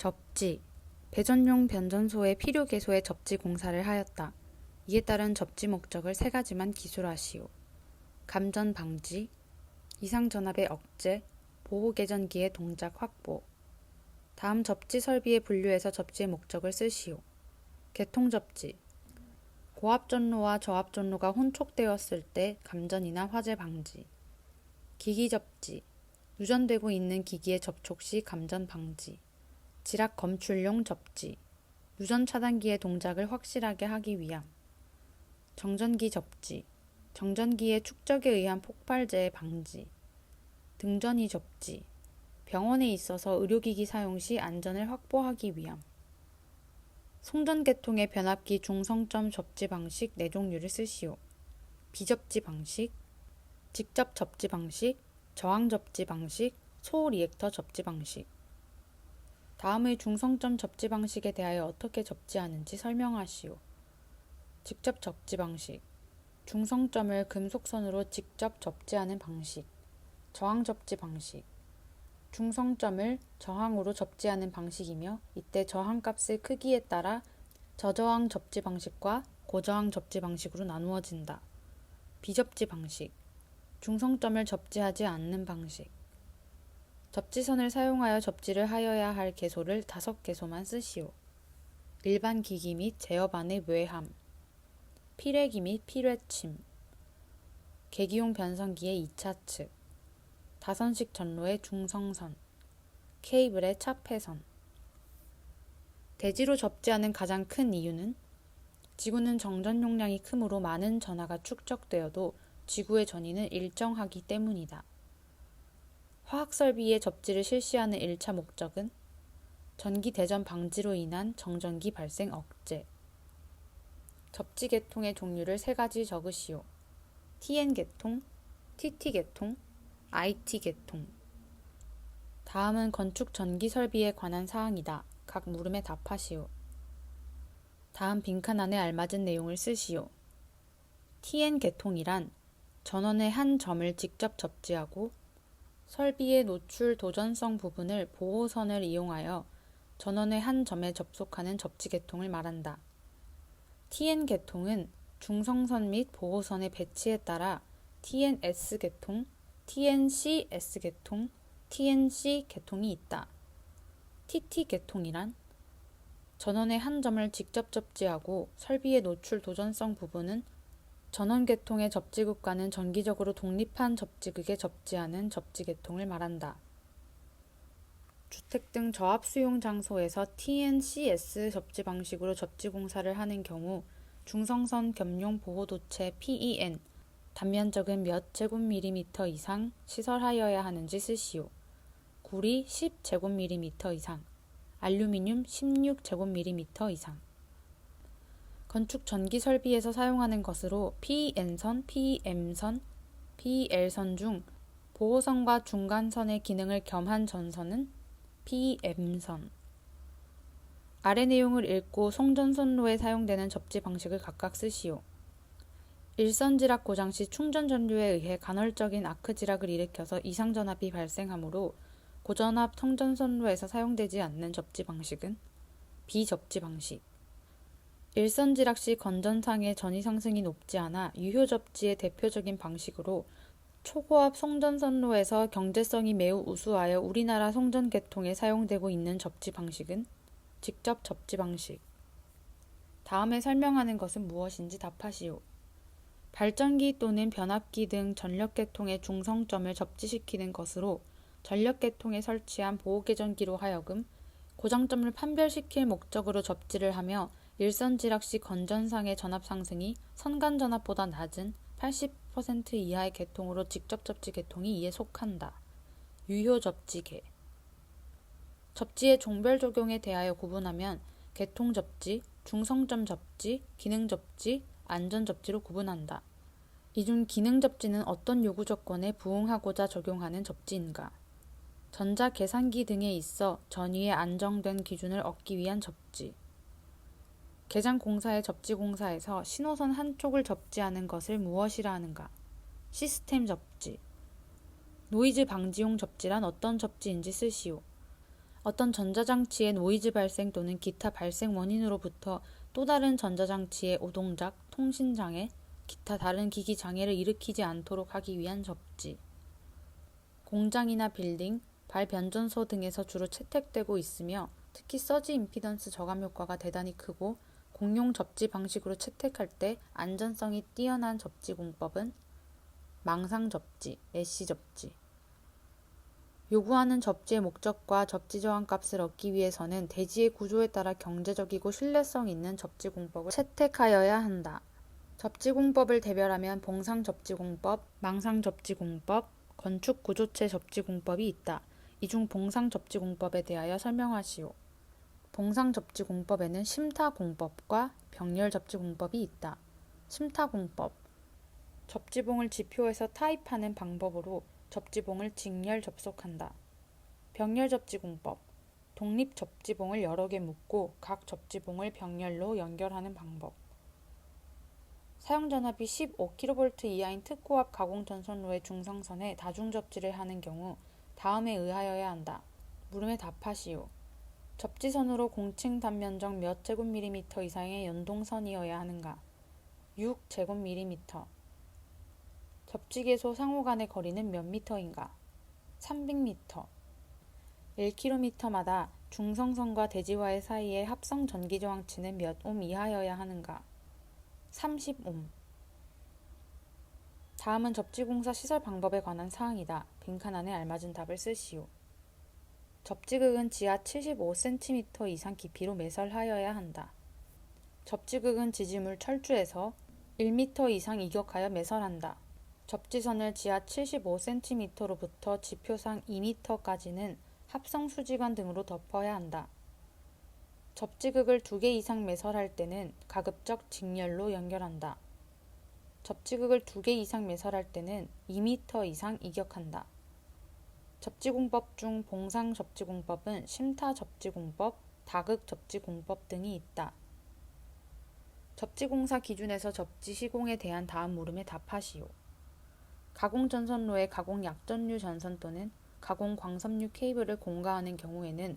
접지, 배전용 변전소의 필요 개소의 접지 공사를 하였다. 이에 따른 접지 목적을 세 가지만 기술하시오. 감전 방지, 이상 전압의 억제, 보호 개전기의 동작 확보. 다음 접지 설비의 분류에서 접지의 목적을 쓰시오. 개통 접지, 고압 전로와 저압 전로가 혼촉되었을 때 감전이나 화재 방지. 기기 접지, 누전되고 있는 기기에 접촉 시 감전 방지. 지락 검출용 접지, 누전 차단기의 동작을 확실하게 하기 위함. 정전기 접지, 정전기의 축적에 의한 폭발재의 방지. 등전이 접지, 병원에 있어서 의료기기 사용 시 안전을 확보하기 위함. 송전계통의 변압기 중성점 접지 방식 4종류를 쓰시오. 비접지 방식, 직접 접지 방식, 저항 접지 방식, 소리액터 접지 방식. 다음의 중성점 접지 방식에 대하여 어떻게 접지하는지 설명하시오. 직접 접지 방식, 중성점을 금속선으로 직접 접지하는 방식. 저항 접지 방식, 중성점을 저항으로 접지하는 방식이며 이때 저항값의 크기에 따라 저저항 접지 방식과 고저항 접지 방식으로 나누어진다. 비접지 방식, 중성점을 접지하지 않는 방식. 접지선을 사용하여 접지를 하여야 할 개소를 5개소만 쓰시오. 일반 기기 및 제어반의 외함, 필회기 및 필회침, 계기용 변성기의 2차 측, 다선식 전로의 중성선, 케이블의 차폐선. 대지로 접지하는 가장 큰 이유는 지구는 정전 용량이 크므로 많은 전하가 축적되어도 지구의 전위는 일정하기 때문이다. 화학설비의 접지를 실시하는 1차 목적은 전기 대전 방지로 인한 정전기 발생 억제. 접지 계통의 종류를 3가지 적으시오. TN 계통, TT 계통, IT 계통. 다음은 건축 전기 설비에 관한 사항이다. 각 물음에 답하시오. 다음 빈칸 안에 알맞은 내용을 쓰시오. TN 계통이란 전원의 한 점을 직접 접지하고 설비의 노출 도전성 부분을 보호선을 이용하여 전원의 한 점에 접속하는 접지 계통을 말한다. TN 계통은 중성선 및 보호선의 배치에 따라 TNS 계통, TNCS 계통, TNC 계통이 있다. TT 계통이란 전원의 한 점을 직접 접지하고 설비의 노출 도전성 부분은 전원 계통의 접지극과는 정기적으로 독립한 접지극에 접지하는 접지 계통을 말한다. 주택 등 저압 수용 장소에서 TNCS 접지 방식으로 접지 공사를 하는 경우 중성선 겸용 보호도체 PEN 단면적은 몇 제곱밀리미터 이상 시설하여야 하는지 쓰시오. 구리 10제곱밀리미터 이상, 알루미늄 16제곱밀리미터 이상. 건축 전기 설비에서 사용하는 것으로 PEN선, PEM선, PEL선 중 보호선과 중간선의 기능을 겸한 전선은 PEM선. 아래 내용을 읽고 송전선로에 사용되는 접지 방식을 각각 쓰시오. 일선지락 고장 시 충전 전류에 의해 간헐적인 아크지락을 일으켜서 이상전압이 발생하므로 고전압 송전선로에서 사용되지 않는 접지 방식은 비접지 방식. 일선지락 시 건전상의 전위 상승이 높지 않아 유효 접지의 대표적인 방식으로 초고압 송전선로에서 경제성이 매우 우수하여 우리나라 송전 계통에 사용되고 있는 접지 방식은 직접 접지 방식. 다음에 설명하는 것은 무엇인지 답하시오. 발전기 또는 변압기 등 전력계통의 중성점을 접지시키는 것으로 전력계통에 설치한 보호개전기로 하여금 고정점을 판별시킬 목적으로 접지를 하며 일선지락 시 건전상의 전압 상승이 선간전압보다 낮은 80% 이하의 계통으로 직접 접지 계통이 이에 속한다. 유효 접지계. 접지의 종별 적용에 대하여 구분하면 계통 접지, 중성점 접지, 기능 접지, 안전 접지로 구분한다. 이 중 기능 접지는 어떤 요구 조건에 부응하고자 적용하는 접지인가? 전자 계산기 등에 있어 전위의 안정된 기준을 얻기 위한 접지. 개장 공사의 접지 공사에서 신호선 한쪽을 접지하는 것을 무엇이라 하는가? 시스템 접지. 노이즈 방지용 접지란 어떤 접지인지 쓰시오. 어떤 전자장치의 노이즈 발생 또는 기타 발생 원인으로부터 또 다른 전자장치의 오동작, 통신장애, 기타 다른 기기 장애를 일으키지 않도록 하기 위한 접지. 공장이나 빌딩, 발변전소 등에서 주로 채택되고 있으며 특히 서지 임피던스 저감 효과가 대단히 크고 공용 접지 방식으로 채택할 때 안전성이 뛰어난 접지 공법은 망상 접지, 메쉬 접지. 요구하는 접지의 목적과 접지 저항 값을 얻기 위해서는 대지의 구조에 따라 경제적이고 신뢰성 있는 접지 공법을 채택하여야 한다. 접지 공법을 대별하면 봉상 접지 공법, 망상 접지 공법, 건축 구조체 접지 공법이 있다. 이 중 봉상 접지 공법에 대하여 설명하시오. 봉상 접지 공법에는 심타 공법과 병렬 접지 공법이 있다. 심타 공법. 접지봉을 지표에서 타입하는 방법으로 접지봉을 직렬 접속한다. 병렬 접지 공법. 독립 접지봉을 여러 개 묶고 각 접지봉을 병렬로 연결하는 방법. 사용전압이 15kV 이하인 특고압 가공전선로의 중성선에 다중접지를 하는 경우 다음에 의하여야 한다. 물음에 답하시오. 접지선으로 공층 단면적 몇 제곱밀리미터 이상의 연동선이어야 하는가? 6제곱밀리미터. 접지계소 상호 간의 거리는 몇 미터인가? 300m. 1km마다 중성선과 대지와의 사이의 합성 전기저항치는 몇 옴 이하여야 하는가? 30옴. 다음은 접지공사 시설 방법에 관한 사항이다. 빈칸 안에 알맞은 답을 쓰시오. 접지극은 지하 75cm 이상 깊이로 매설하여야 한다. 접지극은 지지물 철주에서 1m 이상 이격하여 매설한다. 접지선을 지하 75cm로부터 지표상 2m까지는 합성 수지관 등으로 덮어야 한다. 접지극을 2개 이상 매설할 때는 가급적 직렬로 연결한다. 접지극을 2개 이상 매설할 때는 2m 이상 이격한다. 접지공법 중 봉상 접지공법은 심타 접지공법, 다극 접지공법 등이 있다. 접지공사 기준에서 접지 시공에 대한 다음 물음에 답하시오. 가공전선로에 가공약전류 전선 또는 가공광섬유 케이블을 공가하는 경우에는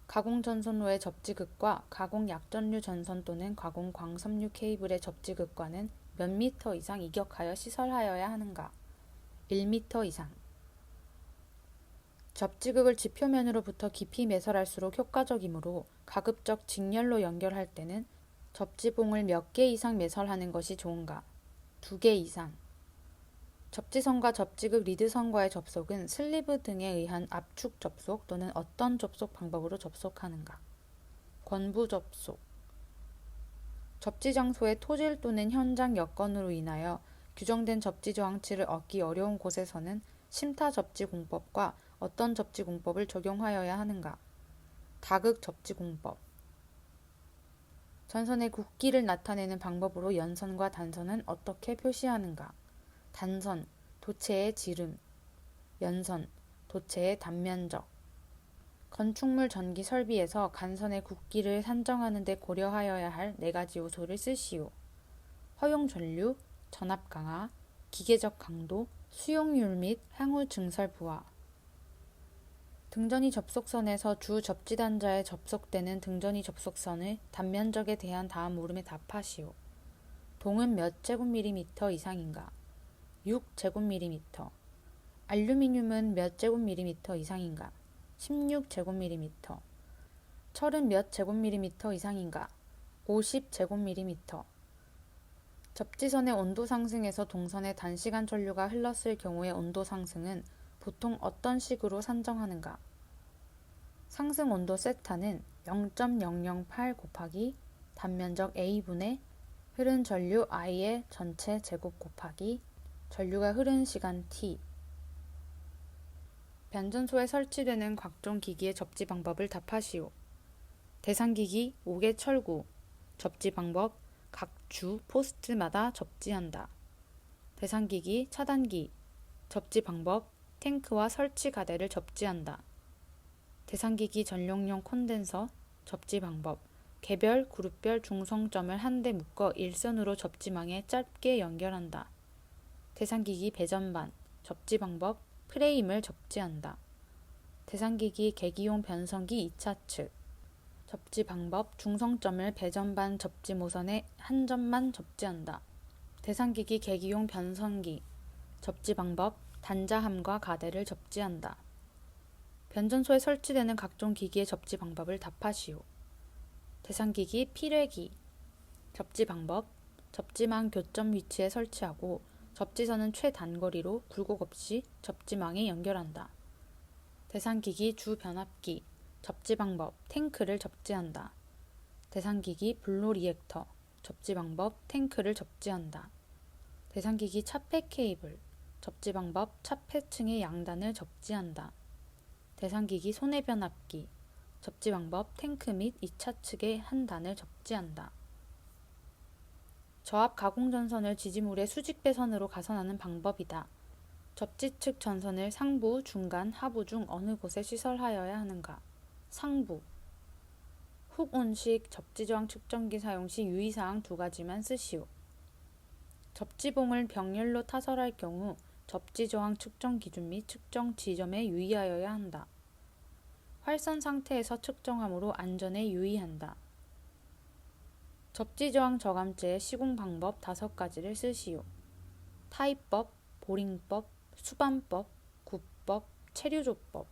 가공전선로의 접지극과 가공약전류 전선 또는 가공광섬유 케이블의 접지극과는 몇 미터 이상 이격하여 시설하여야 하는가? 1m 이상. 접지극을 지표면으로부터 깊이 매설할수록 효과적이므로 가급적 직렬로 연결할 때는 접지봉을 몇 개 이상 매설하는 것이 좋은가? 2개 이상. 접지선과 접지극 리드선과의 접속은 슬리브 등에 의한 압축 접속 또는 어떤 접속 방법으로 접속하는가? 권부 접속. 접지 장소의 토질 또는 현장 여건으로 인하여 규정된 접지 저항치를 얻기 어려운 곳에서는 심타 접지 공법과 어떤 접지 공법을 적용하여야 하는가? 다극 접지 공법. 전선의 굵기를 나타내는 방법으로 연선과 단선은 어떻게 표시하는가? 단선, 도체의 지름. 연선, 도체의 단면적. 건축물 전기 설비에서 간선의 굵기를 산정하는 데 고려하여야 할 4가지 요소를 쓰시오. 허용 전류, 전압 강화, 기계적 강도, 수용률 및 향후 증설 부하. 등전이 접속선에서 주 접지단자에 접속되는 등전이 접속선의 단면적에 대한 다음 물음에 답하시오. 동은 몇 제곱밀리미터 이상인가? 6제곱밀리미터. 알루미늄은 몇 제곱밀리미터 이상인가? 16제곱밀리미터. 철은 몇 제곱밀리미터 이상인가? 50제곱밀리미터. 접지선의 온도 상승에서 동선에 단시간 전류가 흘렀을 경우의 온도 상승은 보통 어떤 식으로 산정하는가? 상승 온도 세타는 0.008 곱하기 단면적 A분의 흐른 전류 I의 전체 제곱 곱하기 전류가 흐른 시간 T. 변전소에 설치되는 각종 기기의 접지 방법을 답하시오. 대상기기 5개 철구. 접지 방법 각 주 포스트마다 접지한다. 대상기기 차단기. 접지 방법 탱크와 설치 가대를 접지한다. 대상기기 전용용 콘덴서. 접지 방법 개별, 그룹별 중성점을 한데 묶어 일선으로 접지망에 짧게 연결한다. 대상기기 배전반. 접지 방법 프레임을 접지한다. 대상기기 계기용 변성기 2차 측. 접지 방법 중성점을 배전반 접지 모선에 한 점만 접지한다. 대상기기 계기용 변성기. 접지 방법 단자함과 가대를 접지한다. 변전소에 설치되는 각종 기기의 접지 방법을 답하시오. 대상기기 필회기. 접지 방법 접지망 교점 위치에 설치하고 접지선은 최단거리로 굴곡 없이 접지망에 연결한다. 대상기기 주변압기. 접지 방법 탱크를 접지한다. 대상기기 블로 리액터. 접지 방법 탱크를 접지한다. 대상기기 차폐 케이블. 접지 방법 차폐층의 양단을 접지한다. 대상기기 손해변압기. 접지 방법 탱크 및 2차 측의 한 단을 접지한다. 저압 가공전선을 지지물의 수직배선으로 가선하는 방법이다. 접지 측 전선을 상부, 중간, 하부 중 어느 곳에 시설하여야 하는가? 상부. 훅온식 접지저항 측정기 사용 시 유의사항 2가지만 쓰시오. 접지봉을 병렬로 타설할 경우 접지저항 측정 기준 및 측정 지점에 유의하여야 한다. 활선 상태에서 측정하므로 안전에 유의한다. 접지저항 저감제의 시공 방법 5가지를 쓰시오. 타입법, 보링법, 수반법, 구법, 체류조법.